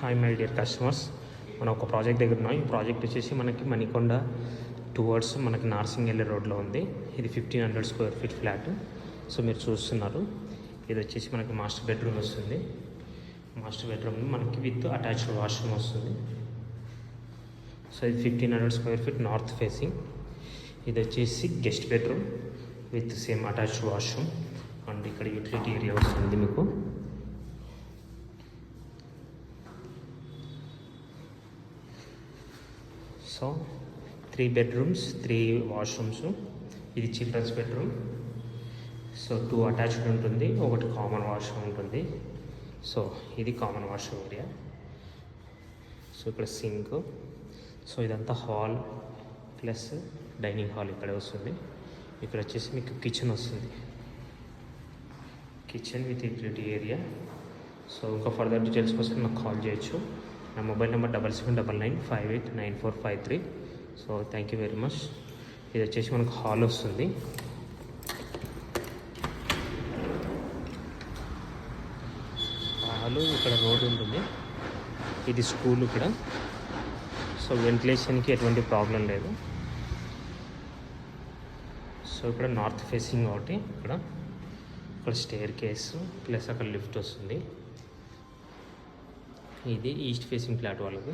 Hi my dear customers, మనం ఒక project దగ్గర ఉన్నాం. ఈ ప్రాజెక్ట్ వచ్చేసి మనకి మణికొండ టువర్డ్స్ మనకి నార్సింగెల్లి రోడ్లో ఉంది. ఇది 1500 స్క్వేర్ ఫీట్ ఫ్లాట్. సో మీరు చూస్తున్నారు, ఇది వచ్చేసి మనకి మాస్టర్ బెడ్రూమ్ వస్తుంది. మాస్టర్ బెడ్రూమ్ మనకి విత్ అటాచ్డ్ వాష్రూమ్ వస్తుంది. సో ఇది 1500 స్క్వేర్ ఫీట్ నార్త్ ఫేసింగ్. ఇది వచ్చేసి guest bedroom with same attached washroom and ఇక్కడ యూటిలిటీ ఏరియా వస్తుంది మీకు. So 3 bedrooms 3 washrooms. ఇది చిల్డ్రన్స్ బెడ్రూమ్. సో 2 అటాచ్డ్ ఉంటుంది, ఒకటి కామన్ వాష్రూమ్ ఉంటుంది. సో ఇది కామన్ వాష్రూమ్ ఏరియా. సో ఇక్కడ సింక్. సో ఇదంతా హాల్ ప్లస్ డైనింగ్ హాల్ ఇక్కడ వస్తుంది. ఇక్కడ వచ్చేసి మీకు కిచెన్ వస్తుంది, kitchen with utility area. So ఇంకా ఫర్దర్ డీటెయిల్స్ కోసం నాకు కాల్ చేయొచ్చు. నా mobile number 7799589453. So thank you very much. ఇది వచ్చేసి మనకు హాల్ వస్తుంది. హాలు ఇక్కడ రోడ్ ఉంటుంది. ఇది స్కూల్ ఇక్కడ. సో వెంటిలేషన్కి ఎటువంటి ప్రాబ్లం లేదు. సో ఇక్కడ నార్త్ ఫేసింగ్ ఒకటి, ఇక్కడ స్టేర్ కేసు ప్లస్ అక్కడ లిఫ్ట్ వస్తుంది. ఇది ఈస్ట్ ఫేసింగ్ ఫ్లాట్ వాళ్ళకి.